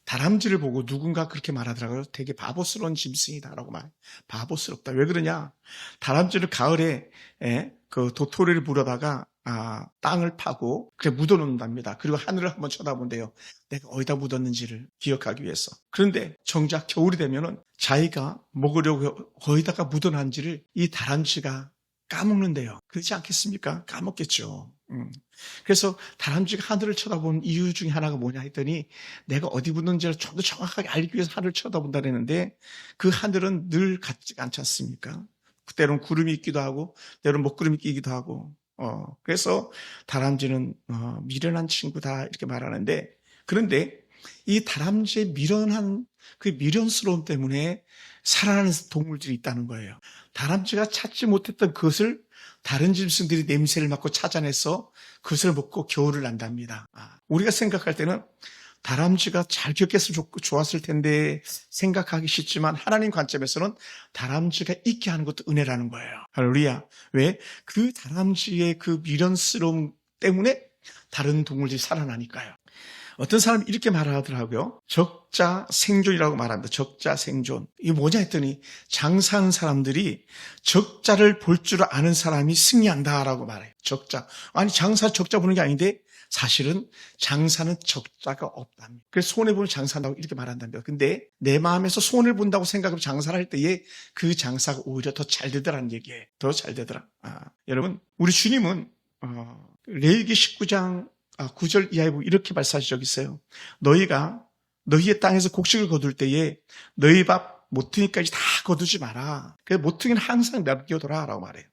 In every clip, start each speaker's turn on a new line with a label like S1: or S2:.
S1: 다람쥐를 보고 누군가 그렇게 말하더라고요. 되게 바보스러운 짐승이다라고 말. 바보스럽다. 왜 그러냐? 다람쥐를 가을에 그 도토리를 물어다가 땅을 파고 그래 묻어놓는답니다. 그리고 하늘을 한번 쳐다본대요. 내가 어디다 묻었는지를 기억하기 위해서. 그런데 정작 겨울이 되면은 자기가 먹으려고 어디다가 묻어놨는지를 이 다람쥐가 까먹는데요. 그렇지 않겠습니까? 까먹겠죠. 그래서 다람쥐가 하늘을 쳐다보는 이유 중에 하나가 뭐냐 했더니 내가 어디 묻는지를 좀 더 정확하게 알기 위해서 하늘을 쳐다본다 그랬는데 그 하늘은 늘 같지가 않지 않습니까? 때로는 구름이 있기도 하고 때로는 먹구름이 끼기도 하고 그래서 다람쥐는 미련한 친구다 이렇게 말하는데 그런데 이 다람쥐의 미련한 그 미련스러움 때문에 살아나는 동물들이 있다는 거예요. 다람쥐가 찾지 못했던 그것을 다른 짐승들이 냄새를 맡고 찾아내서 그것을 먹고 겨울을 난답니다. 우리가 생각할 때는 다람쥐가 잘 기억했으면 좋았을 텐데 생각하기 쉽지만 하나님 관점에서는 다람쥐가 있게 하는 것도 은혜라는 거예요. 할렐루야. 왜? 그 다람쥐의 그 미련스러움 때문에 다른 동물들이 살아나니까요. 어떤 사람이 이렇게 말하더라고요. 적자 생존이라고 말합니다. 적자 생존. 이게 뭐냐 했더니 장사하는 사람들이 적자를 볼 줄 아는 사람이 승리한다라고 말해요. 적자. 아니 장사 적자 보는 게 아닌데 사실은 장사는 적자가 없답니다. 그래서 손해보면 장사한다고 이렇게 말한답니다. 근데 내 마음에서 손을 본다고 생각하면 장사를 할 때에 그 장사가 오히려 더 잘 되더라는 얘기예요. 더 잘 되더라. 여러분 우리 주님은 레위기 19장 9절 이하에 보면 이렇게 말씀하신 적이 있어요. 너희가 너희의 땅에서 곡식을 거둘 때에 너희 밥 모퉁이까지 다 거두지 마라. 그래서 모퉁이는 항상 남겨둬라 라고 말해요.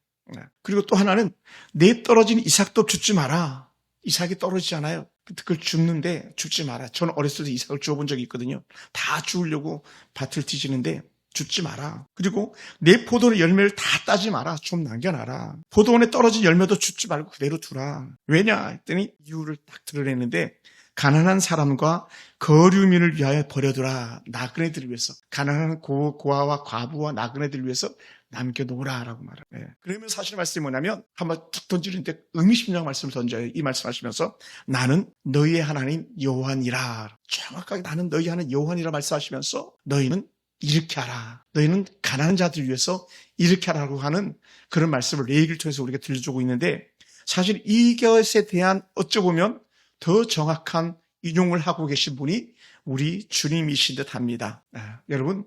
S1: 그리고 또 하나는 내 떨어진 이삭도 줍지 마라. 이삭이 떨어지잖아요. 그걸 줍는데 줍지 마라. 저는 어렸을 때 이삭을 주워본 적이 있거든요. 다 주우려고 밭을 뒤지는데 줍지 마라. 그리고 내 포도의 열매를 다 따지 마라. 좀 남겨놔라. 포도원에 떨어진 열매도 줍지 말고 그대로 두라. 왜냐 했더니 이유를 딱 드러냈는데 가난한 사람과 거류민을 위하여 버려두라. 나그네들을 위해서. 가난한 고아와 과부와 나그네들을 위해서 남겨놓으라라고 말해요. 그러면 사실 말씀이 뭐냐면 한번 툭 던지는데 의미심장 말씀을 던져요. 이 말씀하시면서 나는 너희의 하나님 여호와니라. 정확하게 나는 너희 하나님 여호와니라 말씀하시면서 너희는 이렇게 하라. 너희는 가난한 자들을 위해서 이렇게 하라고 하는 그런 말씀을 레위기를 통해서 우리가 들려주고 있는데 사실 이것에 대한 어쩌보면 더 정확한 인용을 하고 계신 분이 우리 주님이신 듯 합니다. 여러분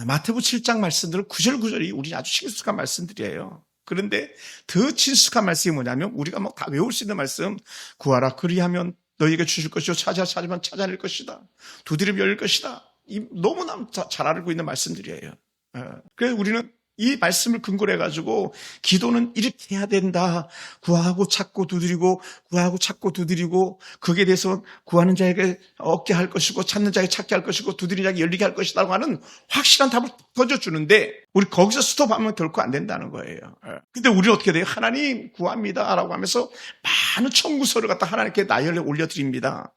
S1: 마태복음 7장 말씀들은 구절구절이 우리 아주 친숙한 말씀들이에요. 그런데 더 친숙한 말씀이 뭐냐면 우리가 막 다 외울 수 있는 말씀 구하라 그리하면 너희에게 주실 것이요 찾으면 찾아낼 것이다. 두드리면 열릴 것이다. 너무나 잘 알고 있는 말씀들이에요. 그래서 우리는 이 말씀을 근거로 해가지고 기도는 이렇게 해야 된다. 구하고 찾고 두드리고 구하고 찾고 두드리고 거기에 대해서 구하는 자에게 얻게 할 것이고 찾는 자에게 찾게 할 것이고 두드리는 자에게 열리게 할 것이라고 하는 확실한 답을 던져주는데 우리 거기서 스톱하면 결코 안 된다는 거예요. 근데 우리는 어떻게 돼요? 하나님 구합니다 라고 하면서 많은 청구서를 갖다 하나님께 나열에 올려드립니다.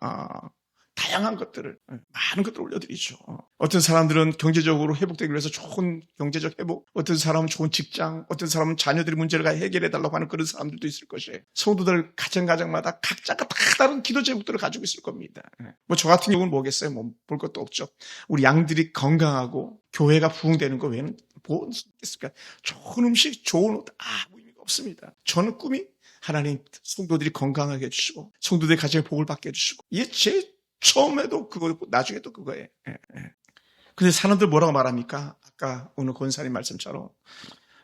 S1: 다양한 것들을 많은 것들을 올려드리죠. 어떤 사람들은 경제적으로 회복되기 위해서 좋은 경제적 회복, 어떤 사람은 좋은 직장, 어떤 사람은 자녀들의 문제를 해결해달라고 하는 그런 사람들도 있을 것이에요. 성도들 가정마다 각자가 다 다른 기도 제목들을 가지고 있을 겁니다. 뭐 저 같은 경우는 뭐겠어요? 뭐 볼 것도 없죠. 우리 양들이 건강하고 교회가 부흥되는 거 외에는 뭐 있겠습니까? 좋은 음식, 좋은 옷 아무 의미가 없습니다. 저는 꿈이 하나님 성도들이 건강하게 해주시고 성도들의 가정에 복을 받게 해주시고 이게 제 처음에도 그거고 나중에도 그거예요. 근데 사람들 뭐라고 말합니까? 아까 오늘 권사님 말씀처럼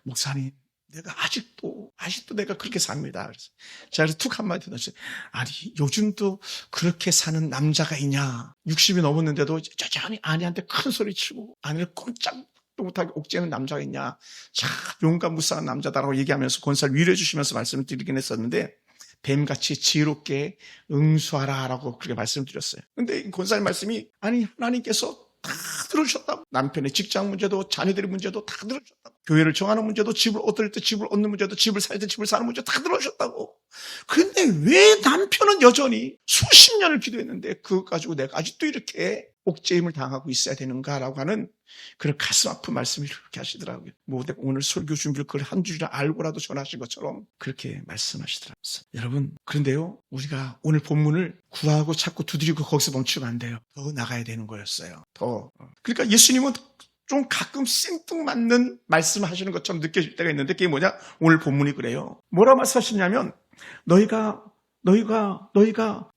S1: 목사님 내가 아직도 내가 그렇게 삽니다. 그래서 제가 툭 한마디 던졌어요. 아니 요즘도 그렇게 사는 남자가 있냐? 60이 넘었는데도 여전히 아내한테 큰 소리 치고 아내를 꼼짝도 못하게 옥죄는 남자가 있냐? 참 용감무쌍한 남자다라고 얘기하면서 권사를 위로해 주시면서 말씀을 드리긴 했었는데 뱀같이 지혜롭게 응수하라라고 그렇게 말씀드렸어요. 근데 권사님 말씀이 아니 하나님께서 다 들어주셨다고. 남편의 직장 문제도 자녀들의 문제도 다 들어주셨다고. 교회를 정하는 문제도 집을 얻을 때 집을 얻는 문제도 집을 살 때 집을 사는 문제도 다 들어주셨다고. 근데 왜 남편은 여전히 수십 년을 기도했는데 그거 가지고 내가 아직도 이렇게 옥죄임을 당하고 있어야 되는가라고 하는 그런 가슴 아픈 말씀을 그렇게 하시더라고요. 뭐 오늘 설교 준비를 그걸 한 줄이나 알고라도 전하신 것처럼 그렇게 말씀하시더라고요. 여러분, 그런데요, 우리가 오늘 본문을 구하고 찾고 두드리고 거기서 멈추면 안 돼요. 더 나가야 되는 거였어요. 더. 그러니까 예수님은 좀 가끔 생뚱맞는 말씀을 하시는 것처럼 느껴질 때가 있는데 그게 뭐냐? 오늘 본문이 그래요. 뭐라 말씀하시냐면 너희가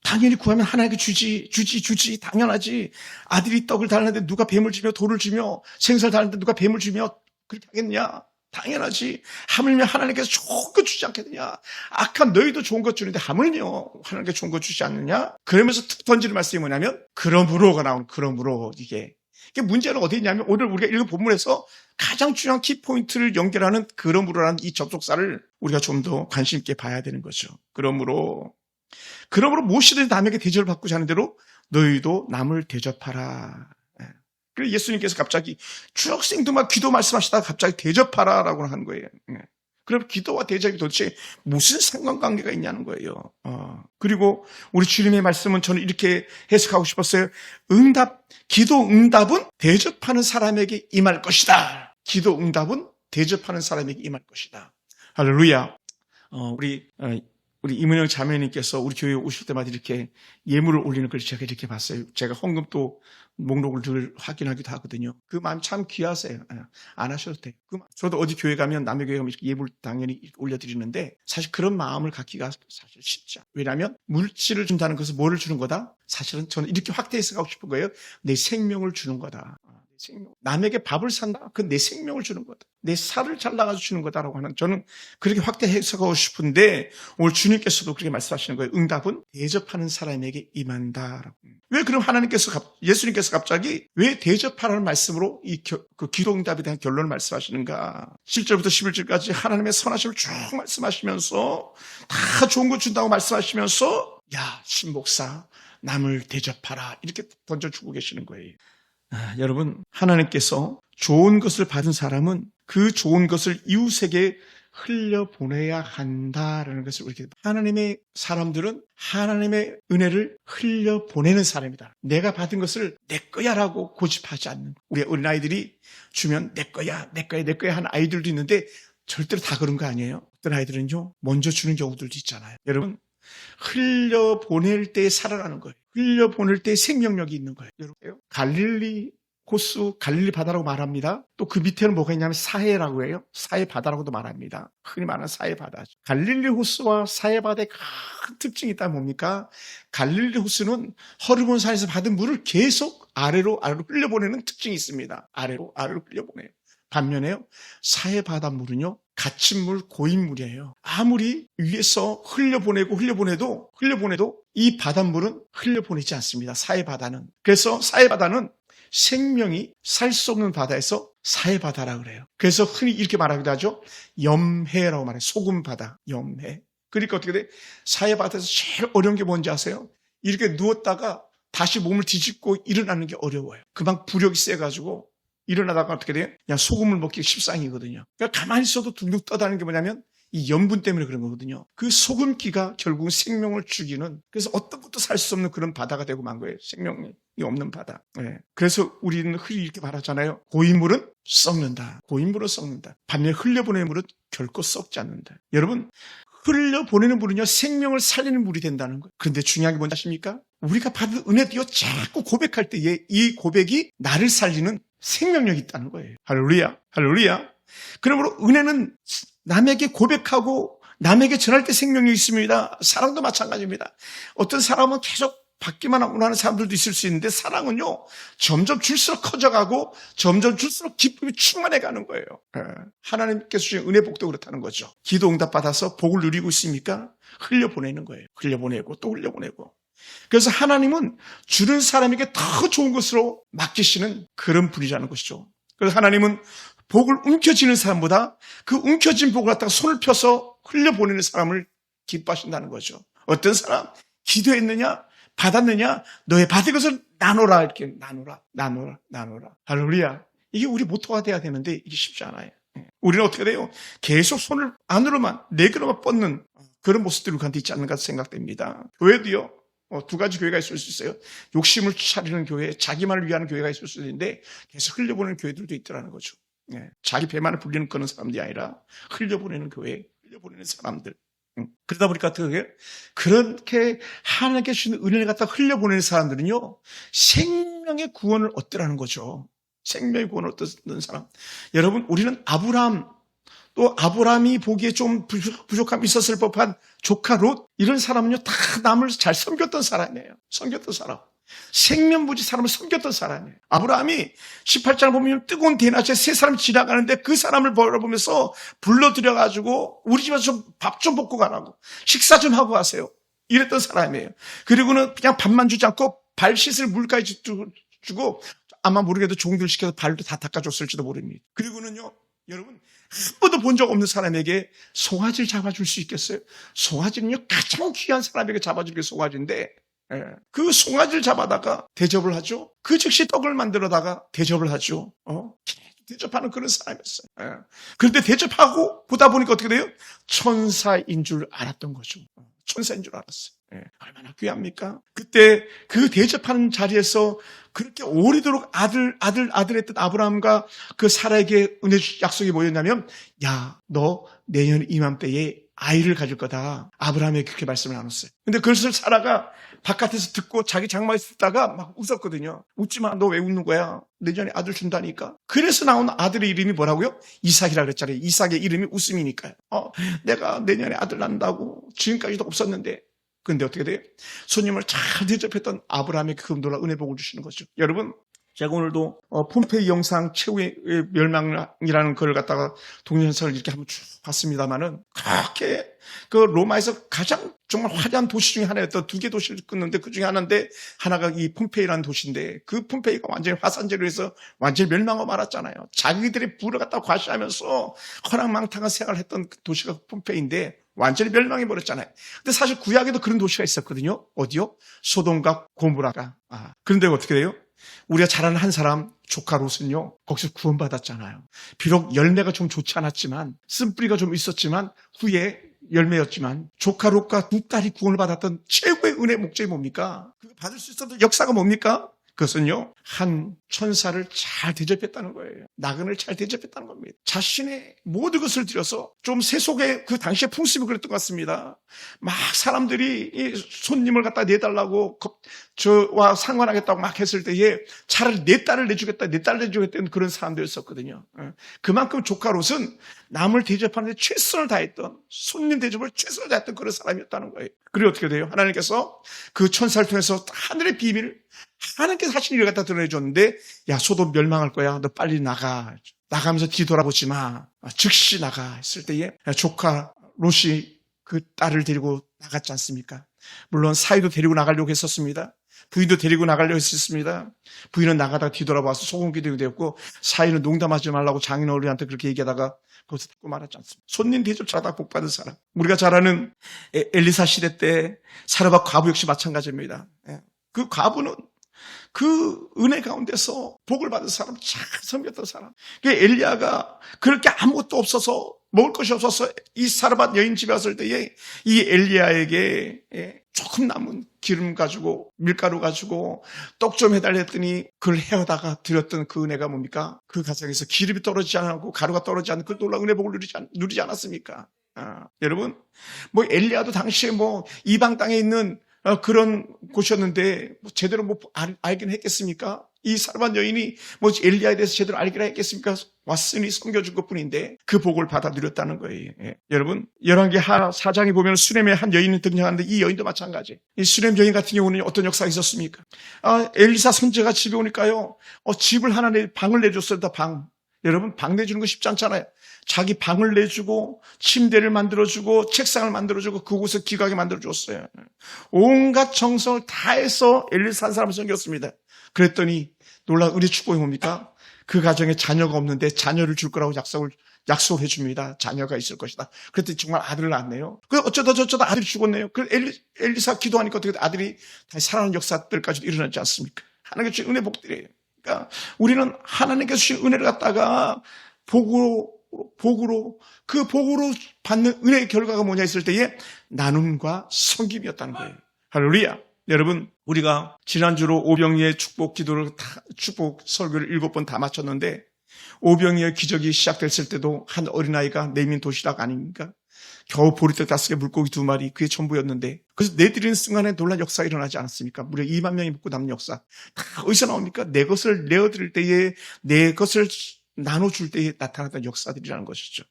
S1: 당연히 구하면 하나님께 주지 당연하지. 아들이 떡을 달라는데 누가 뱀을 주며 돌을 주며 생선을 달라는데 누가 뱀을 주며 그렇게 하겠냐? 당연하지. 하물며 하나님께서 좋은 것 주지 않겠느냐? 악한 너희도 좋은 것 주는데 하물며 하나님께 좋은 것 주지 않느냐? 그러면서 툭 던지는 말씀이 뭐냐면 그러므로가 나오는 그러므로 이게 문제는 어디 있냐면 오늘 우리가 읽은 본문에서 가장 중요한 키포인트를 연결하는 그러므로라는 이 접속사를 우리가 좀 더 관심 있게 봐야 되는 거죠. 그러므로 무엇이든 남에게 대접을 받고자 하는 대로 너희도 남을 대접하라. 그래서 예수님께서 갑자기 중학생도 막 기도 말씀하시다가 갑자기 대접하라라고 하는 거예요. 그럼 기도와 대접이 도대체 무슨 상관관계가 있냐는 거예요. 그리고 우리 주님의 말씀은 저는 이렇게 해석하고 싶었어요. 기도 응답은 대접하는 사람에게 임할 것이다. 기도 응답은 대접하는 사람에게 임할 것이다. 할렐루야. 우리 이문영 자매님께서 우리 교회에 오실 때마다 이렇게 예물을 올리는 걸 제가 이렇게 봤어요. 제가 헌금도 목록을 늘 확인하기도 하거든요. 그 마음 참 귀하세요. 안 하셔도 돼요. 저도 어디 교회 가면 남의 교회 가면 이렇게 예물 당연히 올려드리는데 사실 그런 마음을 갖기가 사실 쉽지 않아요. 왜냐하면 물질을 준다는 것은 뭐를 주는 거다? 사실은 저는 이렇게 확대 해석하고 싶은 거예요. 내 생명을 주는 거다. 남에게 밥을 산다? 그건 내 생명을 주는 거다. 내 살을 잘라가지고 주는 거다라고 하는 저는 그렇게 확대 해석하고 싶은데 오늘 주님께서도 그렇게 말씀하시는 거예요. 응답은 대접하는 사람에게 임한다라고. 왜 그럼 예수님께서 갑자기 왜 대접하라는 말씀으로 그 기도 응답에 대한 결론을 말씀하시는가? 7절부터 11절까지 하나님의 선하심을 쭉 말씀하시면서 다 좋은 거 준다고 말씀하시면서 야, 신목사 남을 대접하라 이렇게 던져주고 계시는 거예요. 여러분, 하나님께서 좋은 것을 받은 사람은 그 좋은 것을 이웃에게 흘려보내야 한다라는 것을 이렇게 하나님의 사람들은 하나님의 은혜를 흘려보내는 사람이다. 내가 받은 것을 내 거야라고 고집하지 않는 우리 어린아이들이 주면 내 거야 하는 아이들도 있는데 절대로 다 그런 거 아니에요. 어떤 아이들은요 먼저 주는 경우들도 있잖아요. 여러분, 흘려보낼 때 살아나는 거예요. 흘려보낼 때 생명력이 있는 거예요. 여러분, 갈릴리 호수, 갈릴리 바다라고 말합니다. 또 그 밑에는 뭐가 있냐면 사해라고 해요. 사해 바다라고도 말합니다. 흔히 말하는 사해 바다죠. 갈릴리 호수와 사해 바다의 큰 특징이 있다면 뭡니까? 갈릴리 호수는 허르몬 산에서 받은 물을 계속 아래로 흘려보내는 특징이 있습니다. 아래로 흘려보내요. 반면에요, 사해 바다 물은요, 갇힌 물, 고인 물이에요. 아무리 위에서 흘려보내도 이 바닷물은 흘려보내지 않습니다. 사해 바다는. 그래서 사해 바다는 생명이 살 수 없는 바다에서 사해 바다라고 그래요. 그래서 흔히 이렇게 말하기도 하죠. 염해라고 말해요. 소금 바다, 염해. 그러니까 어떻게 돼? 사해 바다에서 제일 어려운 게 뭔지 아세요? 이렇게 누웠다가 다시 몸을 뒤집고 일어나는 게 어려워요. 그만 부력이 세가지고 일어나다가 어떻게 돼요? 그냥 소금을 먹기 십상이거든요. 그러니까 가만히 있어도 둥둥 떠다니는 게 뭐냐면 이 염분 때문에 그런 거거든요. 그 소금기가 결국은 생명을 죽이는, 그래서 어떤 것도 살 수 없는 그런 바다가 되고 만 거예요. 생명이 없는 바다. 네. 그래서 우리는 흔히 이렇게 말하잖아요. 고인물은 썩는다. 고인물은 썩는다. 반면에 흘려보내는 물은 결코 썩지 않는다. 여러분, 흘려보내는 물은요, 생명을 살리는 물이 된다는 거예요. 그런데 중요한 게 뭔지 아십니까? 우리가 받은 은혜도요, 자꾸 고백할 때에 이 고백이 나를 살리는 생명력이 있다는 거예요. 할렐루야. 할렐루야. 그러므로 은혜는 남에게 고백하고 남에게 전할 때 생명력이 있습니다. 사랑도 마찬가지입니다. 어떤 사람은 계속 받기만 원하는 사람들도 있을 수 있는데 사랑은요, 점점 줄수록 커져가고 점점 줄수록 기쁨이 충만해가는 거예요. 하나님께서 주신 은혜 복도 그렇다는 거죠. 기도 응답 받아서 복을 누리고 있습니까? 흘려보내는 거예요. 흘려보내고 또 흘려보내고. 그래서 하나님은 주는 사람에게 더 좋은 것으로 맡기시는 그런 분이라는 것이죠. 그래서 하나님은 복을 움켜쥐는 사람보다 그 움켜진 복을 갖다가 손을 펴서 흘려보내는 사람을 기뻐하신다는 거죠. 어떤 사람? 기도했느냐? 받았느냐? 너의 받은 것을 나눠라. 이렇게 나눠라. 할렐루야. 이게 우리 모토가 돼야 되는데 이게 쉽지 않아요. 우리는 어떻게 돼요? 계속 손을 안으로만, 내게로만 뻗는 그런 모습들이 우리한테 있지 않는가 생각됩니다. 교회도요, 두 가지 교회가 있을 수 있어요. 욕심을 차리는 교회, 자기만을 위하는 교회가 있을 수 있는데 계속 흘려보내는 교회들도 있더라는 거죠. 자기 배만을 불리는 그런 사람들이 아니라 흘려보내는 교회, 흘려보내는 사람들. 그러다 보니까 그렇게 하나님께 주신 은혜를 갖다 흘려보내는 사람들은요, 생명의 구원을 얻더라는 거죠. 생명의 구원을 얻는 사람. 여러분, 우리는 또 아브라함이 보기에 좀 부족함이 있었을 법한 조카 롯, 이런 사람은요, 다 남을 잘 섬겼던 사람이에요. 섬겼던 사람. 생명부지 사람을 섬겼던 사람이에요. 아브라함이 18장을 보면 뜨거운 대낮에 세 사람이 지나가는데 그 사람을 바라보면서 불러들여가지고 우리 집에서 좀 밥 좀 먹고 가라고, 식사 좀 하고 가세요, 이랬던 사람이에요. 그리고는 그냥 밥만 주지 않고 발 씻을 물까지 주고 아마 모르게도 종들 시켜서 발도 다 닦아줬을지도 모릅니다. 그리고는요, 여러분, 한 번도 본 적 없는 사람에게 송아지를 잡아줄 수 있겠어요? 송아지는요, 가장 귀한 사람에게 잡아줄 게 송아지인데, 그 송아지를 잡아다가 대접을 하죠. 그 즉시 떡을 만들어다가 대접을 하죠. 대접하는 그런 사람이었어요. 그런데 대접하고 보다 보니까 어떻게 돼요? 천사인 줄 알았던 거죠. 천사인 줄 알았어요. 얼마나 귀합니까? 그때 그 대접하는 자리에서 그렇게 오래도록 아들 했던 아브라함과 그 사라에게 은혜 약속이 뭐였냐면, 야, 너 내년 이맘때에 아이를 가질 거다. 아브라함에게 그렇게 말씀을 나눴어요. 근데 그것을 사라가 바깥에서 듣고 자기 장막에 듣다가 막 웃었거든요. 웃지 마, 너 왜 웃는 거야? 내년에 아들 준다니까. 그래서 나온 아들의 이름이 뭐라고요? 이삭이라고 그랬잖아요. 이삭의 이름이 웃음이니까요. 내가 내년에 아들 낳는다고 지금까지도 없었는데. 근데 어떻게 돼요? 손님을 잘 대접했던 아브라함에게 그 놀라운 은혜 복을 주시는 거죠. 여러분, 제가 오늘도 폼페이 영상 최후의 멸망이라는 걸 갖다가 동영상을 이렇게 한번 쭉 봤습니다만은, 그렇게 그 로마에서 가장 정말 화려한 도시 중에 하나였던 두 개 도시를 끊는데 그 중에 하나인데, 하나가 이 폼페이라는 도시인데, 그 폼페이가 완전히 화산재로 해서 완전히 멸망하고 말았잖아요. 자기들의 부를 갖다 과시하면서 허랑망탕한 생활을 했던 그 도시가 폼페이인데 완전히 멸망해버렸잖아요. 근데 사실 구약에도 그런 도시가 있었거든요. 어디요? 소돔과 고모라가. 그런데 어떻게 돼요? 우리가 잘 아는 한 사람, 조카 롯은요, 거기서 구원받았잖아요. 비록 열매가 좀 좋지 않았지만, 쓴뿌리가 좀 있었지만, 후에 열매였지만, 조카 롯과 두 딸이 구원을 받았던 최고의 은혜의 목적이 뭡니까? 그거 받을 수 있었던 역사가 뭡니까? 그것은요, 한 천사를 잘 대접했다는 거예요. 나그네를 잘 대접했다는 겁니다. 자신의 모든 것을 들여서, 좀 세속의 그 당시의 풍습이 그랬던 것 같습니다. 막 사람들이 이 손님을 갖다 내달라고 저와 상관하겠다고 막 했을 때에 차라리 내 딸을 내주겠다, 내 딸을 내주겠다는 그런 사람들이었거든요. 그만큼 조카 롯은 남을 대접하는데 최선을 다했던, 손님 대접을 최선을 다했던 그런 사람이었다는 거예요. 그리고 어떻게 돼요? 하나님께서 그 천사를 통해서 하늘의 비밀을, 하나님께서 하신 일을 갖다 드러내줬는데, 야, 소돔 멸망할 거야. 너 빨리 나가. 나가면서 뒤돌아보지 마. 즉시 나가. 했을 때에 조카 롯이 그 딸을 데리고 나갔지 않습니까? 물론 사위도 데리고 나가려고 했었습니다. 부인도 데리고 나가려고 했었습니다. 부인은 나가다가 뒤돌아봐서 소금기둥이 되었고, 사위는 농담하지 말라고 장인어른한테 그렇게 얘기하다가 거기서 듣고 말았지 않습니까? 손님 대접 잘하다 복받은 사람. 우리가 잘 아는 엘리사 시대 때 사르밧 과부 역시 마찬가지입니다. 그 과부는 그 은혜 가운데서 복을 받은 사람, 잘 섬겼던 사람. 엘리야가 그렇게 아무것도 없어서, 먹을 것이 없어서 이 사르밧 여인 집에 왔을 때에 이 엘리야에게 조금 남은 기름 가지고, 밀가루 가지고 떡 좀 해달라 했더니 그걸 헤어다가 드렸던 그 은혜가 뭡니까? 그 가정에서 기름이 떨어지지 않고 가루가 떨어지지 않는 그 놀라운 은혜 복을 누리지 않았습니까? 여러분, 엘리야도 당시에 이방 땅에 있는 그런 곳이었는데 제대로 알긴 했겠습니까? 이 사르밧 여인이 엘리야에 대해서 제대로 알기나 했겠습니까? 왔으니 섬겨준 것뿐인데 그 복을 받아 누렸다는 거예요. 여러분, 열왕기 4장에 보면 수넴의 한 여인이 등장하는데 이 여인도 마찬가지. 이 수넴 여인 같은 경우는 어떤 역사가 있었습니까? 엘리사 선지자가 집에 오니까요, 집을 하나 방을 내줬어요. 방. 여러분, 방 내주는 거 쉽지 않잖아요. 자기 방을 내주고 침대를 만들어주고 책상을 만들어주고 그곳을 기가게 만들어줬어요. 온갖 정성을 다해서 엘리사 한 사람을 섬겼습니다. 그랬더니 놀라운 은혜 축복이 뭡니까? 그 가정에 자녀가 없는데 자녀를 줄 거라고 약속을 해줍니다. 자녀가 있을 것이다. 그랬더니 정말 아들을 낳았네요. 어쩌다 저쩌다 아들이 죽었네요. 엘리사 기도하니까 어떻게 아들이 다시 살아나는 역사들까지도 일어나지 않습니까? 하나님께 주신 은혜 복들이에요. 그러니까 우리는 하나님께서 주신 은혜를 갖다가 복으로 그 복으로 받는 은혜의 결과가 뭐냐 했을 때에 나눔과 섬김이었다는 거예요. 할렐루야. 여러분, 우리가 지난주로 오병이의 축복 기도를 축복 설교를 7번 다 마쳤는데, 오병이의 기적이 시작됐을 때도 한 어린아이가 내민 도시락 아닙니까? 겨우 보리떡 5개, 물고기 2마리, 그게 전부였는데, 그래서 내드리는 순간에 놀란 역사가 일어나지 않았습니까? 무려 2만 명이 먹고 남는 역사. 다 어디서 나옵니까? 내 것을 내어드릴 때에, 내 것을 나눠줄 때에 나타났던 역사들이라는 것이죠.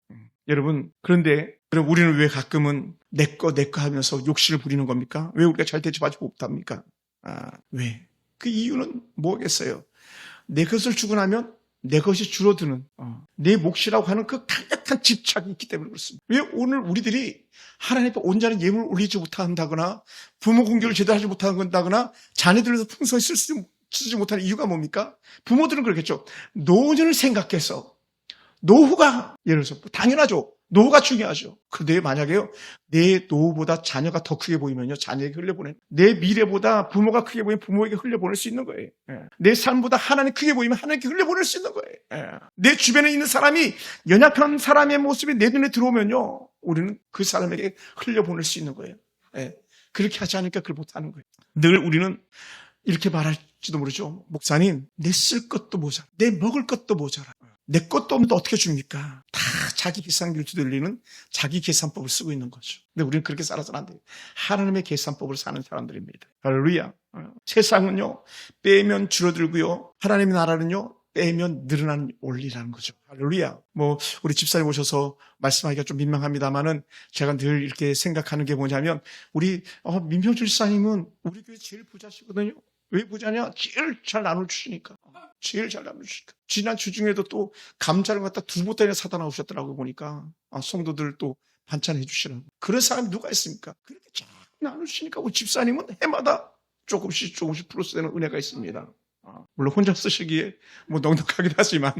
S1: 여러분, 그런데 그럼 우리는 왜 가끔은 내 거 하면서 욕심을 부리는 겁니까? 왜 우리가 잘 대접하지 못합니까? 왜? 그 이유는 뭐겠어요? 내 것을 주고 나면 내 것이 줄어드는, 내 몫이라고 하는 그 강력한 집착이 있기 때문에 그렇습니다. 왜 오늘 우리들이 하나님 앞에 온전한 예물을 올리지 못한다거나, 부모 공경을 제대로 하지 못한다거나, 자녀들에서 풍성히 쓰지 못하는 이유가 뭡니까? 부모들은 그렇겠죠. 노년을 생각해서, 노후가, 예를 들어서, 당연하죠. 노후가 중요하죠. 그런데 만약에요, 내 노후보다 자녀가 더 크게 보이면요, 자녀에게 흘려보내. 내 미래보다 부모가 크게 보이면 부모에게 흘려보낼 수 있는 거예요. 내 삶보다 하나님 크게 보이면 하나님께 흘려보낼 수 있는 거예요. 내 주변에 있는 사람이, 연약한 사람의 모습이 내 눈에 들어오면요, 우리는 그 사람에게 흘려보낼 수 있는 거예요. 그렇게 하지 않으니까 그걸 못하는 거예요. 늘 우리는 이렇게 말할지도 모르죠. 목사님, 내 쓸 것도 모자라. 내 먹을 것도 모자라. 내 것도 없는데 어떻게 줍니까? 다 자기 계산기를 두들리는 자기 계산법을 쓰고 있는 거죠. 근데 우리는 그렇게 살아서는 안 돼요. 하나님의 계산법을 사는 사람들입니다. 할렐루야. 세상은요, 빼면 줄어들고요. 하나님의 나라는요, 빼면 늘어나는 원리라는 거죠. 할렐루야. 우리 집사님 오셔서 말씀하기가 좀 민망합니다만은 제가 늘 이렇게 생각하는 게 뭐냐면, 우리, 민평주 집사님은 우리 교회 제일 부자시거든요. 왜 부자냐? 제일 잘 나눠주시니까. 제일 잘 나눠주시니까. 지난 주 중에도 또 감자를 갖다 2보따리나 사다 나오셨더라고요, 보니까. 성도들 또 반찬 해주시라고. 그런 사람이 누가 있습니까? 그렇게 잘 나눠주시니까 우리 집사님은 해마다 조금씩 플러스되는 은혜가 있습니다. 물론 혼자 쓰시기에 넉넉하기도 하지만,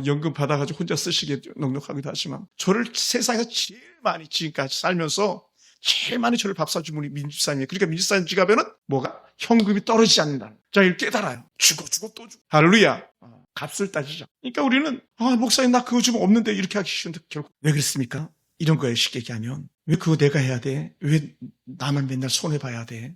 S1: 연금 받아가지고 혼자 쓰시기에 넉넉하기도 하지만, 저를 세상에서 제일 많이 지금까지 살면서 제일 많이 저를 밥 사준 분이 민주사님이에요. 그러니까 민주사님 지갑에는 뭐가? 현금이 떨어지지 않는다는. 자, 이걸 깨달아요. 주고 또 주고. 할렐루야. 값을 따지자. 그러니까 우리는, 목사님 나 그거 좀 없는데 이렇게 하기 쉬운데 결국 왜 그랬습니까? 이런 거예요. 쉽게 얘기하면. 왜 그거 내가 해야 돼? 왜 나만 맨날 손해봐야 돼?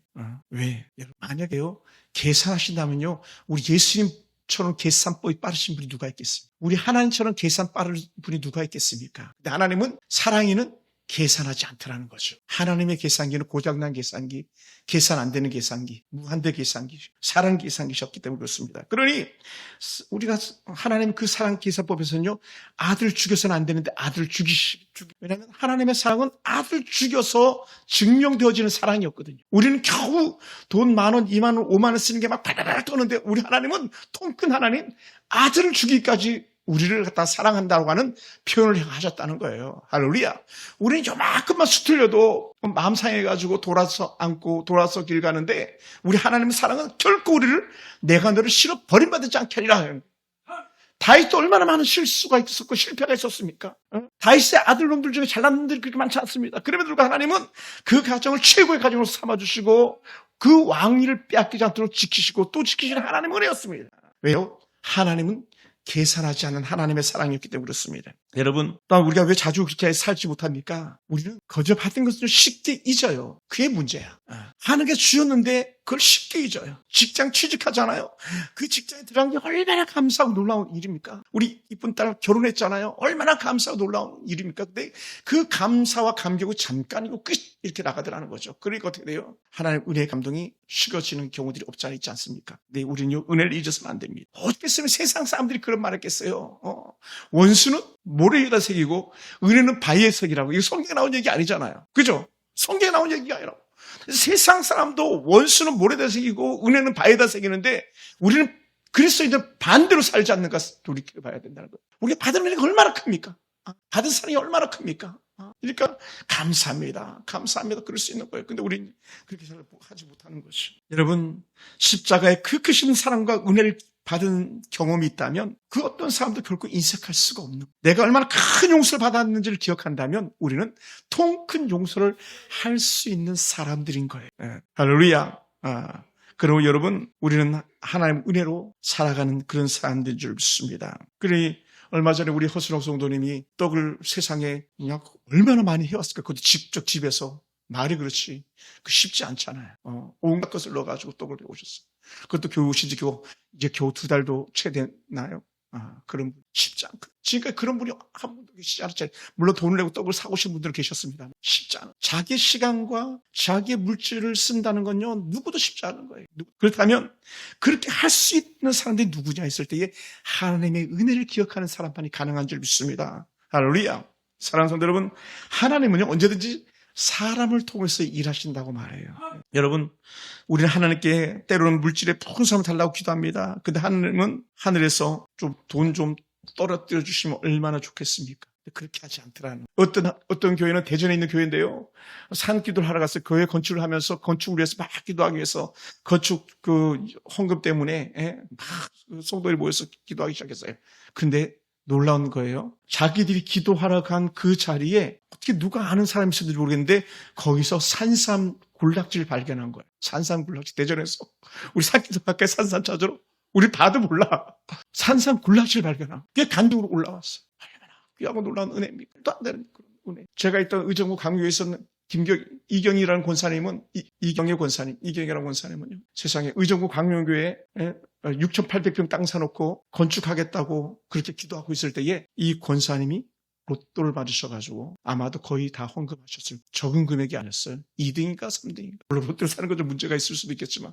S1: 왜? 여러분, 만약에요, 계산하신다면요, 우리 예수님처럼 계산법이 빠르신 분이 누가 있겠습니까? 우리 하나님처럼 계산 빠른 분이 누가 있겠습니까? 근데 하나님은 사랑이는 계산하지 않더라는 거죠. 하나님의 계산기는 고장난 계산기, 계산 안 되는 계산기, 무한대 계산기, 사랑 계산기셨기 때문에 그렇습니다. 그러니 우리가 하나님 그 사랑 계산법에서는요, 아들 죽여서는 안 되는데 아들 왜냐하면 하나님의 사랑은 아들 죽여서 증명되어지는 사랑이었거든요. 우리는 겨우 돈 10,000원, 20,000원, 50,000원 쓰는 게 막 바다바다 떠는데 우리 하나님은 통 큰 하나님, 아들을 주기까지 우리를 갖다 사랑한다고 하는 표현을 하셨다는 거예요. 할렐루야. 우리는 요만큼만 수틀려도 마음 상해가지고 돌아서 안고 돌아서 길 가는데 우리 하나님의 사랑은 결코 우리를 내가 너를 싫어 버림받지 않게 하리라. 다윗도 얼마나 많은 실수가 있었고 실패가 있었습니까? 다윗의 아들놈들 중에 잘난 놈들이 그렇게 많지 않습니다. 그럼에도 불구하고 하나님은 그 가정을 최고의 가정으로 삼아주시고 그 왕위를 빼앗기지 않도록 지키시고 또 지키시는 하나님의 은혜였습니다. 왜요? 하나님은 계산하지 않는 하나님의 사랑이었기 때문에 그렇습니다. 여러분, 또 우리가 왜 자주 그렇게 살지 못합니까? 우리는 거저 받은 것을 쉽게 잊어요. 그게 문제야. 하는 게 주였는데 그걸 쉽게 잊어요. 직장 취직하잖아요. 그 직장에 들어간 게 얼마나 감사하고 놀라운 일입니까? 우리 이쁜 딸 결혼했잖아요. 얼마나 감사하고 놀라운 일입니까? 근데 그 감사와 감격은 잠깐이고 끝 이렇게 나가더라는 거죠. 그러니까 어떻게 돼요? 하나님 은혜의 감동이 식어지는 경우들이 없지 않아 있지 않습니까? 근데 우리는 은혜를 잊어서는 안 됩니다. 어떻게 쓰면 세상 사람들이 그런 말 했겠어요? 원수는 모래 위에다 새기고 은혜는 바위에 새기라고. 이거 성경에 나온 얘기 아니잖아요. 그죠? 성경에 나온 얘기가 아니라. 세상 사람도 원수는 모래에다 새기고 은혜는 바위에다 새기는데 우리는 그리스도인들 반대로 살지 않는가 돌이켜봐야 된다는 거예요. 우리가 받은 은혜가 얼마나 큽니까? 받은 사랑이 얼마나 큽니까? 그러니까 감사합니다. 그럴 수 있는 거예요. 근데 우리는 그렇게 잘 하지 못하는 것이. 여러분, 십자가의 그 크신 사랑과 은혜를 받은 경험이 있다면 그 어떤 사람도 결코 인색할 수가 없는, 내가 얼마나 큰 용서를 받았는지를 기억한다면 우리는 통 큰 용서를 할 수 있는 사람들인 거예요. 할렐루야. 그리고 여러분, 우리는 하나님의 은혜로 살아가는 그런 사람들인 줄 믿습니다. 그러니 얼마 전에 우리 허순옥 성도님이 떡을 세상에 그냥 얼마나 많이 해왔을까. 그것도 직접 집에서 말이 그렇지. 그 쉽지 않잖아요. 온갖 것을 넣어가지고 떡을 오셨어요. 그것도 겨우 오신 지 이제 겨우 2달도 채 됐나요? 그런 분 쉽지 않고. 지금까지 그런 분이 한 분도 계시지 않았잖아요. 물론 돈을 내고 떡을 사오신 분들은 계셨습니다. 쉽지 않아. 자기 시간과 자기의 물질을 쓴다는 건요, 누구도 쉽지 않은 거예요. 그렇다면, 그렇게 할 수 있는 사람들이 누구냐 했을 때에 하나님의 은혜를 기억하는 사람만이 가능한 줄 믿습니다. 할렐루야. 사랑하는 성도 여러분, 하나님은요, 언제든지 사람을 통해서 일하신다고 말해요. 여러분, 우리는 하나님께 때로는 물질의 풍성함을 달라고 기도합니다. 근데 하나님은 하늘에서 좀 돈 좀 떨어뜨려 주시면 얼마나 좋겠습니까? 그렇게 하지 않더라는. 어떤 교회는 대전에 있는 교회인데요. 산 기도를 하러 갔어요. 교회 건축을 하면서 건축을 위해서 막 기도하기 위해서 건축 헌금 때문에 막 성도들이 모여서 기도하기 시작했어요. 근데 놀라운 거예요. 자기들이 기도하러 간 그 자리에 어떻게 누가 아는 사람이 있었는지 모르겠는데 거기서 산삼 군락지를 발견한 거예요. 산삼 군락지 대전에서. 우리 산기도 가까이 산삼 찾으러 우리 봐도 몰라. 산삼 군락지를 발견한 그게 간증으로 올라왔어. 얼마나 귀하고 놀라운 은혜입니까? 또 안 되는 그런 은혜. 제가 있던 의정부 강유에 있었는 이경이라는 권사님은 이경이라는 권사님은요. 세상에 의정부 강용교회에 6,800평 땅 사놓고 건축하겠다고 그렇게 기도하고 있을 때에 이 권사님이 로또를 받으셔가지고 아마도 거의 다 헌금하셨어요. 적은 금액이 아니었어요. 2등인가 3등인가. 물론 로또를 사는 것도 문제가 있을 수도 있겠지만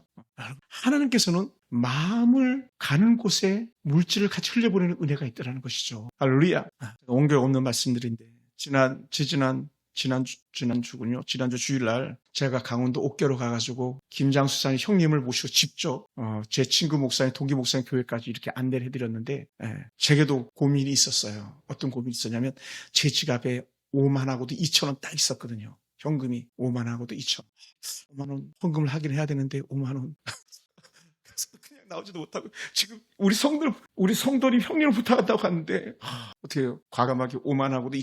S1: 하나님께서는 마음을 가는 곳에 물질을 같이 흘려보내는 은혜가 있다는 것이죠. 할렐루야. 온결 없는 말씀들인데 지난주 주일날 제가 강원도 옥계로 가가지고 김장수사님 형님을 모시고 직접 제 친구 목사님, 동기 목사님 교회까지 이렇게 안내를 해드렸는데 제게도 고민이 있었어요. 어떤 고민이 있었냐면 제 지갑에 5만하고도 2천원 딱 있었거든요. 현금이 5만하고도 2천원. 5만원 헌금을 하긴 해야 되는데 5만원 그냥 나오지도 못하고 지금 우리 성도님 형님을 부탁한다고 하는데 어떻게 해요? 과감하게 5만하고도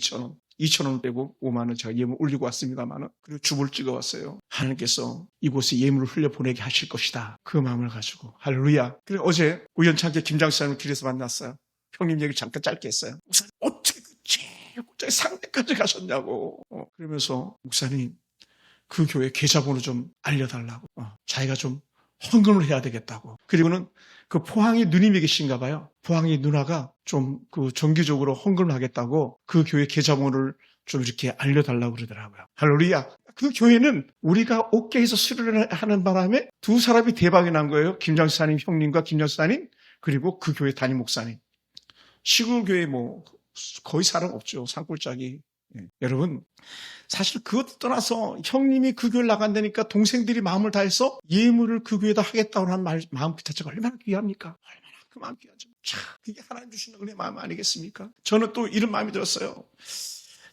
S1: 2천원 빼고 5만원 제가 예물 올리고 왔습니다만 그리고 주보를 찍어왔어요. 하나님께서 이곳에 예물을 흘려보내게 하실 것이다. 그 마음을 가지고 할렐루야. 그리고 어제 우연찮게 김장수사님을 길에서 만났어요. 형님 얘기를 잠깐 짧게 했어요. 목사님 어떻게 그 최고자의 상대까지 가셨냐고. 그러면서 목사님 그 교회 계좌번호 좀 알려달라고. 자기가 좀 헌금을 해야 되겠다고. 그리고는 그 포항에 누님이 계신가 봐요. 포항의 누나가 좀 정기적으로 헌금을 하겠다고 그 교회 계좌번호를 좀 이렇게 알려달라고 그러더라고요. 할렐루야. 그 교회는 우리가 옥계에서 수련을 하는 바람에 두 사람이 대박이 난 거예요. 김장수사님 형님과 김장수사님 그리고 그 교회 담임 목사님. 시골 교회 거의 사람 없죠. 산골짜기. 여러분 사실 그것 떠나서 형님이 그 교회를 나간다니까 동생들이 마음을 다해서 예물을 그 교회에다 하겠다고 하는 마음 그 자체가 얼마나 귀합니까? 얼마나 그 마음 귀하죠. 참 그게 하나님 주시는 은혜 마음 아니겠습니까? 저는 또 이런 마음이 들었어요.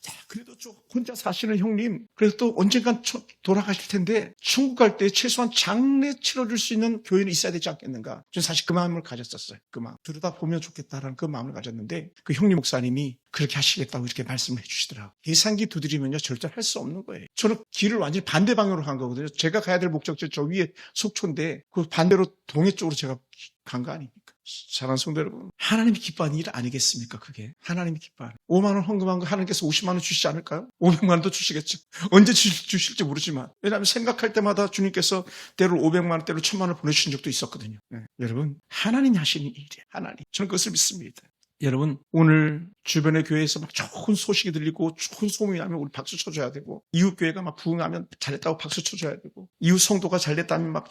S1: 자, 그래도 좀 혼자 사시는 형님, 그래서 또 언젠간 돌아가실 텐데 천국 갈 때 최소한 장례 치러줄 수 있는 교회는 있어야 되지 않겠는가? 저는 사실 그 마음을 가졌었어요. 그 마음. 들여다보면 좋겠다라는 그 마음을 가졌는데 그 형님 목사님이 그렇게 하시겠다고 이렇게 말씀을 해주시더라고요. 계산기 두드리면요 절대 할 수 없는 거예요. 저는 길을 완전히 반대 방향으로 간 거거든요. 제가 가야 될 목적지 저 위에 속초인데 그 반대로 동해 쪽으로 제가 간 거 아닙니까? 사랑하는 성도 여러분, 하나님이 기뻐하는 일 아니겠습니까? 그게 하나님이 기뻐하는 5만 원 헌금한 거 하나님께서 50만 원 주시지 않을까요? 500만 원도 주시겠죠. 언제 주실지 모르지만 왜냐하면 생각할 때마다 주님께서 때로 500만 원, 때로 1000만 원을 보내주신 적도 있었거든요. 여러분 하나님이 하시는 일이에요. 하나님. 저는 그것을 믿습니다. 여러분 오늘 주변의 교회에서 막 좋은 소식이 들리고 좋은 소문이 나면 우리 박수 쳐줘야 되고 이웃 교회가 막 부흥하면 잘했다고 박수 쳐줘야 되고 이웃 성도가 잘됐다면 막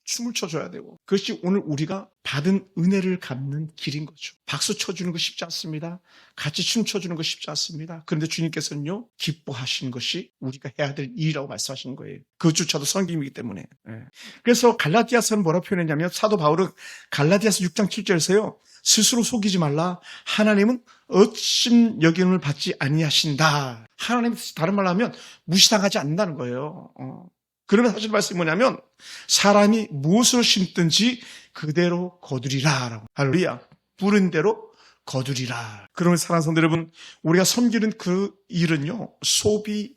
S1: 춤을 춰줘야 되고 그것이 오늘 우리가 받은 은혜를 갚는 길인 거죠. 박수 쳐주는 거 쉽지 않습니다. 같이 춤춰주는 거 쉽지 않습니다. 그런데 주님께서는요 기뻐하시는 것이 우리가 해야 될 일이라고 말씀하시는 거예요. 그조차도 섬김이기 때문에. 그래서 갈라디아서는 뭐라고 표현했냐면 사도 바울은 갈라디아서 6장 7절에서요 스스로 속이지 말라. 하나님은 얻심 여김을 받지 아니하신다. 하나님 다른 말로 하면 무시당하지 않는다는 거예요. 그러면 사실 말씀이 뭐냐면 사람이 무엇을 심든지 그대로 거두리라. 할렐루야. 부른 대로 거두리라. 그러면 사랑하는 성도 여러분, 우리가 섬기는 그 일은요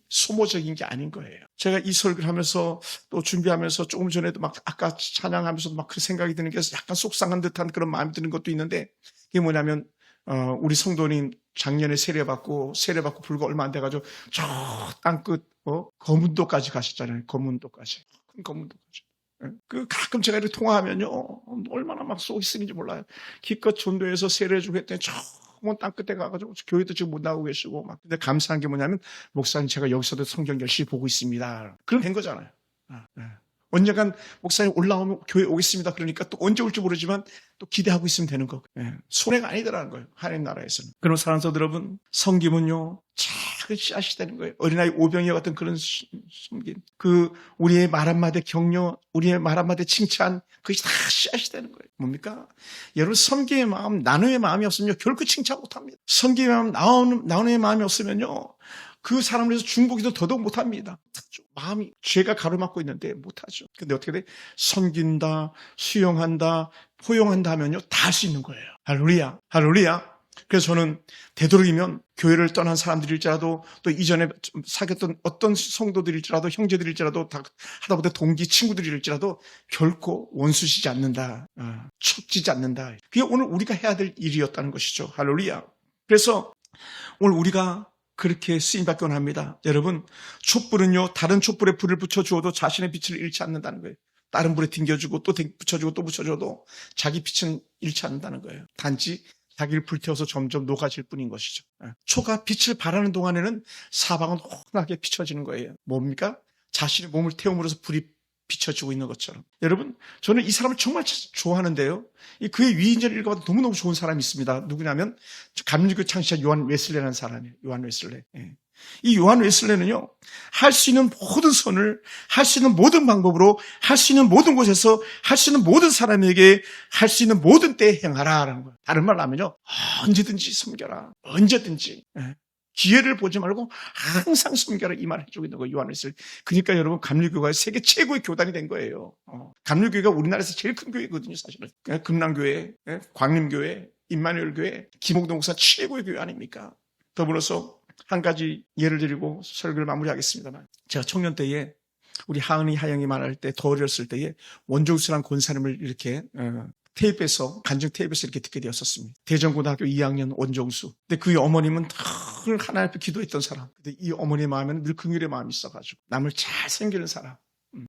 S1: 소모적인 게 아닌 거예요. 제가 이 설교를 하면서 또 준비하면서 조금 전에도 막 아까 찬양하면서도 막 그 생각이 드는 게 약간 속상한 듯한 그런 마음이 드는 것도 있는데 그게 뭐냐면 우리 성도님 작년에 세례받고 불과 얼마 안 돼가지고 저 땅끝 거문도까지 가셨잖아요. 거문도까지. 큰 거문도까지. 가끔 제가 이렇게 통화하면요, 얼마나 막 속이 쓰는지 몰라요. 기껏 전도해서 세례주고 했더니 먼 땅끝에 가가지고 교회도 지금 못 나오고 계시고 막. 근데 감사한 게 뭐냐면, 목사님 제가 여기서도 성경 열심히 보고 있습니다. 그럼 된 거잖아요. 언젠간 목사님 올라오면 교회 오겠습니다. 그러니까 또 언제 올지 모르지만 또 기대하고 있으면 되는 거. 손해가 아니더라는 거예요. 하나님 나라에서는. 그럼 사랑하는 성도 여러분, 섬김은요, 작은 씨앗이 되는 거예요. 어린아이 오병이와 같은 그런 섬김. 우리의 말 한마디 격려, 우리의 말 한마디 칭찬, 그것이 다 씨앗이 되는 거예요. 뭡니까? 여러분, 섬김의 마음, 나눔의 마음이 없으면요, 결코 칭찬 못 합니다. 섬김의 마음, 나눔의 마음이 없으면요, 그 사람을 위해서 중보기도 더더욱 못합니다. 마음이 죄가 가로막고 있는데 못하죠. 근데 어떻게 돼? 섬긴다, 수용한다, 포용한다 하면요, 다 할 수 있는 거예요. 할렐루야, 할렐루야. 그래서 저는 되도록이면 교회를 떠난 사람들일지라도 또 이전에 사귀었던 어떤 성도들일지라도 형제들일지라도 다 하다 보다 동기 친구들일지라도 결코 원수시지 않는다, 촉지지 않는다. 그게 오늘 우리가 해야 될 일이었다는 것이죠. 할렐루야. 그래서 오늘 우리가 그렇게 쓰임받기 원합니다. 여러분, 촛불은요, 다른 촛불에 불을 붙여주어도 자신의 빛을 잃지 않는다는 거예요. 다른 불에 튕겨주고 또 붙여주고 또 붙여줘도 자기 빛은 잃지 않는다는 거예요. 단지 자기를 불태워서 점점 녹아질 뿐인 것이죠. 초가 빛을 발하는 동안에는 사방은 환하게 비춰지는 거예요. 뭡니까? 자신의 몸을 태움으로써 불이 비춰지고 있는 것처럼. 여러분, 저는 이 사람을 정말 좋아하는데요. 그의 위인전을 읽어봐도 너무너무 좋은 사람이 있습니다. 누구냐면 감리교 창시자 요한 웨슬레라는 사람이에요. 요한 웨슬레. 이 요한 웨슬레는요, 할 수 있는 모든 선을 할 수 있는 모든 방법으로 할 수 있는 모든 곳에서 할 수 있는 모든 사람에게 할 수 있는 모든 때에 행하라라는 거예요. 다른 말로 하면요, 언제든지 섬겨라. 언제든지. 기회를 보지 말고 항상 섬겨라, 이 말을 해주고 있는 거예요, 요한 웨슬레. 그러니까 여러분, 감리교가 세계 최고의 교단이 된 거예요. 감리교가 우리나라에서 제일 큰 교회거든요, 사실은. 금남교회, 광림교회, 임마누엘교회, 김홍동 목사 최고의 교회 아닙니까? 더불어서 한 가지 예를 드리고 설교를 마무리하겠습니다만, 제가 청년 때에 우리 하은이, 하영이 말할 때, 더 어렸을 때에 원종수란 권사님을 이렇게 테이프에서, 간증 테이프에서 이렇게 듣게 되었었습니다. 대전고등학교 2학년 원종수. 근데 그의 어머님은 늘 하나님 앞에 기도했던 사람. 근데 이 어머니의 마음에는 늘 긍휼의 마음이 있어가지고 남을 잘 섬기는 사람.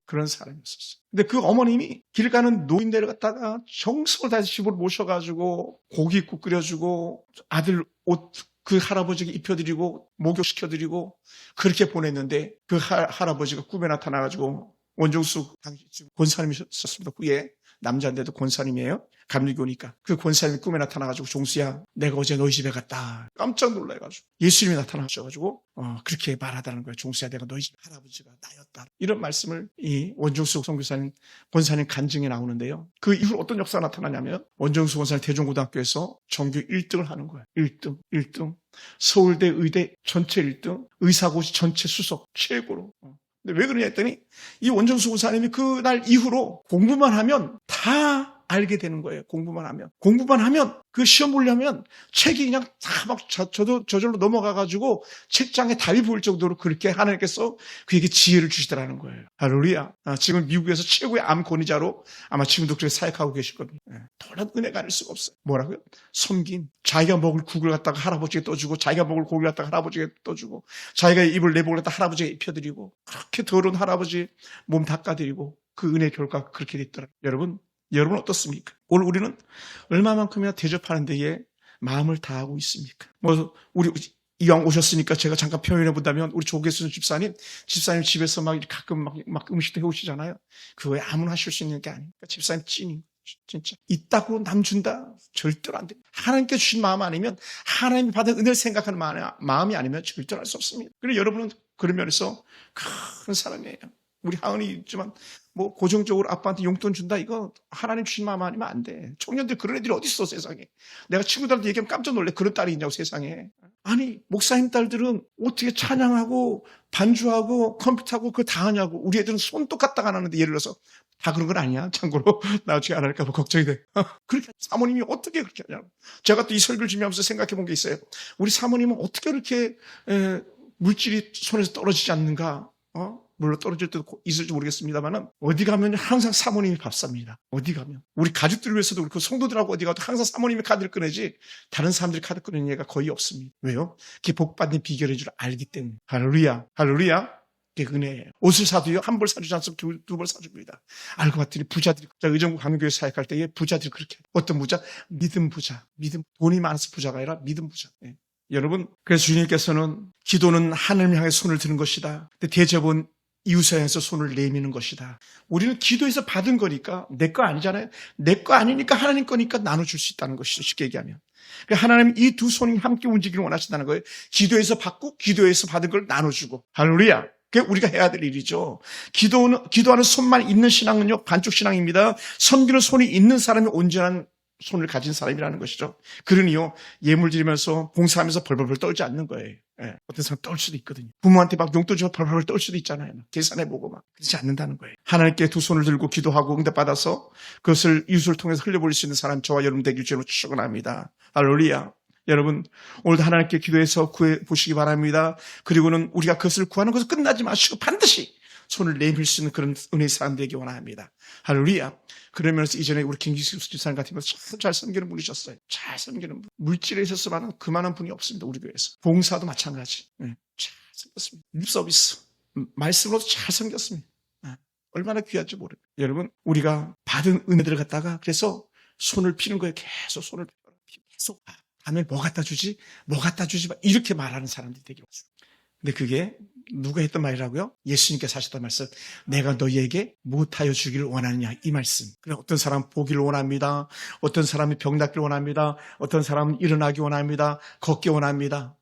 S1: 그런 사람이었었어요. 근데 그 어머님이 길 가는 노인네를 갖다가 정성을 다해서 집으로 모셔가지고 고깃국 끓여주고 아들 옷 그 할아버지에게 입혀드리고 목욕시켜드리고 그렇게 보냈는데, 그 할아버지가 꿈에 나타나가지고, 원종수 당시 권사님이셨습니다. 그게 남자인데도 권사님이에요. 감리교니까. 그 권사님이 꿈에 나타나가지고, 종수야, 내가 어제 너희 집에 갔다. 깜짝 놀라가지고 예수님이 나타나셔가지고 그렇게 말하다는 거예요. 종수야, 내가 너희 집 할아버지가 나였다. 이런 말씀을 이 원종수 선교사님, 권사님 간증에 나오는데요. 그 이후로 어떤 역사가 나타나냐면, 원종수 권사님 대전고등학교에서 전교 1등을 하는 거예요. 1등. 서울대 의대 전체 1등, 의사고시 전체 수석 최고로. 근데 왜 그러냐 했더니, 이 원종수 권사님이 그날 이후로 공부만 하면 다 알게 되는 거예요. 공부만 하면 그 시험 보려면 책이 그냥 다 막 저절로 넘어가가지고 책장에 답이 보일 정도로 그렇게 하나님께서 그에게 지혜를 주시더라는 거예요. 할렐루야. 지금 미국에서 최고의 암 권위자로 아마 지금도 그렇게 사역하고 계실 겁니다. 더는 은혜가 아닐 수가 없어요. 뭐라고요? 섬김. 자기가 먹을 국을 갖다가 할아버지에게 떠주고, 자기가 먹을 고기를 갖다가 할아버지에게 떠주고, 자기가 입을 내복을 갖다가 할아버지에게 입혀드리고, 그렇게 더러운 할아버지 몸 닦아드리고, 그 은혜의 결과가 그렇게 됐더라고요. 여러분 어떻습니까? 오늘 우리는 얼마만큼이나 대접하는 데에 마음을 다하고 있습니까? 우리 이왕 오셨으니까 제가 잠깐 표현해 본다면, 우리 조계순 집사님 집에서 막 가끔 막 음식도 해오시잖아요. 그거에 아무나 하실 수 있는 게 아니니까 집사님 찐인 진짜. 있다고 남 준다? 절대로 안 돼. 하나님께 주신 마음 아니면, 하나님이 받은 은혜를 생각하는 마음이 아니면 절대로 할 수 없습니다. 그리고 여러분은 그런 면에서 큰 사람이에요. 우리 하은이 있지만 고정적으로 아빠한테 용돈 준다, 이거 하나님 주신 마음 아니면 안 돼. 청년들 그런 애들이 어디 있어, 세상에. 내가 친구들한테 얘기하면 깜짝 놀래. 그런 딸이 있냐고, 세상에. 아니, 목사님 딸들은 어떻게 찬양하고 반주하고 컴퓨터하고 그거 다 하냐고. 우리 애들은 손도 까딱 안 하는데, 예를 들어서 다 그런 건 아니야. 참고로 나중에 안 할까 봐 걱정이 돼. 그렇게 사모님이 어떻게 그렇게 하냐고. 제가 또 이 설교를 준비하면서 생각해 본 게 있어요. 우리 사모님은 어떻게 그렇게 물질이 손에서 떨어지지 않는가? 물론 떨어질 때도 있을지 모르겠습니다만, 어디 가면 항상 사모님이 밥 삽니다. 어디 가면. 우리 가족들 위해서도 그렇고, 성도들하고 어디 가도 항상 사모님이 카드를 꺼내지, 다른 사람들이 카드 꺼내는 예가 거의 없습니다. 왜요? 그게 복받는 비결인 줄 알기 때문에. 할렐루야. 할렐루야. 그게 은혜예요. 옷을 사도요, 한 벌 사주지 않습니다. 두 벌 사줍니다. 알고 봤더니 부자들이, 의정부 강남교회 사역할 때에 부자들이 그렇게, 어떤 부자? 믿음 부자. 돈이 많아서 부자가 아니라 믿음 부자. 예. 여러분, 그래서 주님께서는 기도는 하나님 향해 손을 드는 것이다. 근데 대접은 이웃을 향해서 손을 내미는 것이다. 우리는 기도해서 받은 거니까 내 거 아니잖아요. 내 거 아니니까 하나님 거니까 나눠줄 수 있다는 것이죠. 쉽게 얘기하면. 그러니까 하나님 이 두 손이 함께 움직이기를 원하신다는 거예요. 기도해서 받고 기도해서 받은 걸 나눠주고. 할렐루야. 그게 우리가 해야 될 일이죠. 기도하는 손만 있는 신앙은요, 반쪽 신앙입니다. 섬기는 손이 있는 사람이 온전한 손을 가진 사람이라는 것이죠. 그러니요, 예물 드리면서 봉사하면서 벌벌벌 떨지 않는 거예요. 예, 어떤 사람 떨 수도 있거든요. 부모한테 막 용돈 주고 벌벌벌 떨 수도 있잖아요. 계산해보고 막. 그렇지 않는다는 거예요. 하나님께 두 손을 들고 기도하고 응답받아서 그것을 이웃을 통해서 흘려버릴 수 있는 사람, 저와 여러분 되길 주로 축원합니다. 할렐루야. 여러분, 오늘도 하나님께 기도해서 구해보시기 바랍니다. 그리고는 우리가 그것을 구하는 것을 끝나지 마시고 반드시 손을 내밀 수 있는 그런 은혜의 사람 되기 원합니다. 할렐루야. 그러면서 이전에 우리 김기수 집사님 같은 경우 참 잘 섬기는 분이셨어요. 잘 섬기는 분. 물질에 있어서만은 그만한 분이 없습니다. 우리 교회에서. 봉사도 마찬가지. 네, 잘 섬겼습니다. 립 서비스. 말씀으로도 잘 섬겼습니다. 네, 얼마나 귀한지 모릅니다. 여러분, 우리가 받은 은혜들을 갖다가 그래서 손을 피는 거예요. 계속 손을 피고 계속. 다음에 뭐 갖다 주지? 뭐 갖다 주지? 이렇게 말하는 사람들이 되게 많습니다. 근데 그게 누가 했던 말이라고요? 예수님께서 하셨던 말씀. 내가 너희에게 무엇하여 주기를 원하느냐, 이 말씀. 그래, 어떤 사람은 보기를 원합니다. 어떤 사람이 병 낫기를 원합니다. 어떤 사람은 일어나기 원합니다. 걷기 원합니다.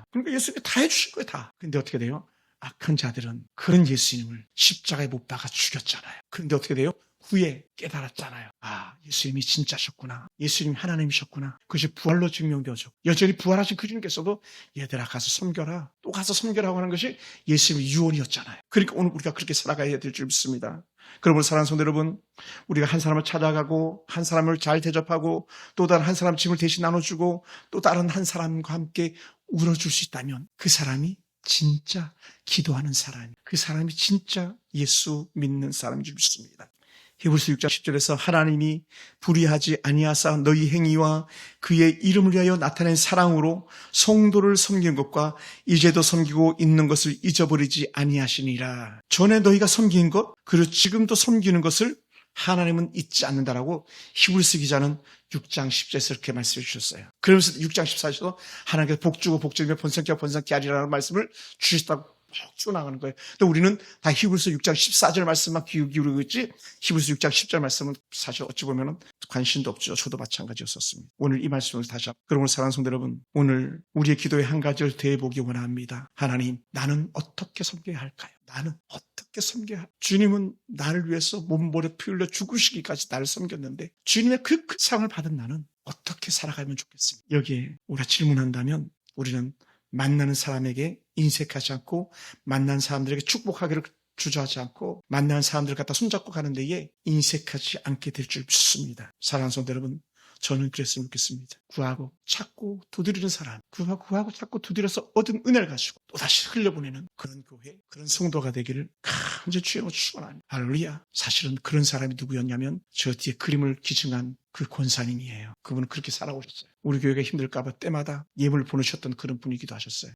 S1: 그러니까 예수님이 다 해주신 거예요, 다. 근데 어떻게 돼요? 악한 자들은 그런 예수님을 십자가에 못 박아 죽였잖아요. 그런데 어떻게 돼요? 후에 깨달았잖아요. 아, 예수님이 진짜셨구나. 예수님이 하나님이셨구나. 그것이 부활로 증명되어져. 여전히 부활하신 그 주님께서도 얘들아 가서 섬겨라. 또 가서 섬겨라고 하는 것이 예수님의 유언이었잖아요. 그러니까 오늘 우리가 그렇게 살아가야 될 줄 믿습니다. 그러므로 사랑하는 성도 여러분, 우리가 한 사람을 찾아가고 한 사람을 잘 대접하고 또 다른 한 사람 짐을 대신 나눠주고 또 다른 한 사람과 함께 울어줄 수 있다면 그 사람이 진짜 기도하는 사람, 그 사람이 진짜 예수 믿는 사람인 줄 믿습니다. 히브리서 6장 10절에서 하나님이 불의하지 아니하사 너희 행위와 그의 이름을 위하여 나타낸 사랑으로 성도를 섬기는 것과 이제도 섬기고 있는 것을 잊어버리지 아니하시니라. 전에 너희가 섬긴 것, 그리고 지금도 섬기는 것을 하나님은 잊지 않는다라고 히브리서 기자는 6장 10절에서 이렇게 말씀해 주셨어요. 그러면서 6장 14절에서 하나님께서 복주고 복주며 번성케 번성케 하리라는 말씀을 주셨다고 쭉 쭉나가는 거예요. 근데 우리는 다 히브리서 6장 14절 말씀만 귀 기울이고 있지 히브리서 6장 10절 말씀은 사실 어찌 보면 관심도 없죠. 저도 마찬가지였었습니다. 오늘 이 말씀을 다시 한번. 그러므로 사랑하는 성도 여러분, 오늘 우리의 기도에 한 가지를 더해보기 원합니다. 하나님, 나는 어떻게 섬겨야 할까요? 나는 어떻게 섬겨야 할까요? 주님은 나를 위해서 몸버려 피 흘려 죽으시기까지 나를 섬겼는데 주님의 그 큰 상을 받은 나는 어떻게 살아가면 좋겠습니까? 여기에 우리가 질문한다면 우리는 만나는 사람에게 인색하지 않고 만난 사람들에게 축복하기를 주저하지 않고 만나는 사람들을 갖다 손잡고 가는 데에 인색하지 않게 될 줄 믿습니다. 사랑하는 성도 여러분, 저는 그랬으면 좋겠습니다. 구하고 찾고 두드리는 사람, 구하고 찾고 두드려서 얻은 은혜를 가지고 또다시 흘려보내는 그런 교회, 그런 성도가 되기를 간절히 주여 축원합니다. 할렐루야. 사실은 그런 사람이 누구였냐면 저 뒤에 그림을 기증한 그 권사님이에요. 그분은 그렇게 살아오셨어요. 우리 교회가 힘들까 봐 때마다 예물을 보내셨던 그런 분이기도 하셨어요.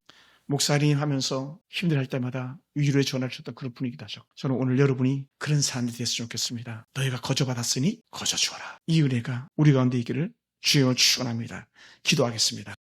S1: 목사님 하면서 힘들할 때마다 위로의 전화를 주셨던 그런 분이기도 하셨고, 저는 오늘 여러분이 그런 사람이 됐으면 좋겠습니다. 너희가 거저받았으니 거저 주어라. 이 은혜가 우리 가운데 있기를 주여 축원합니다. 기도하겠습니다.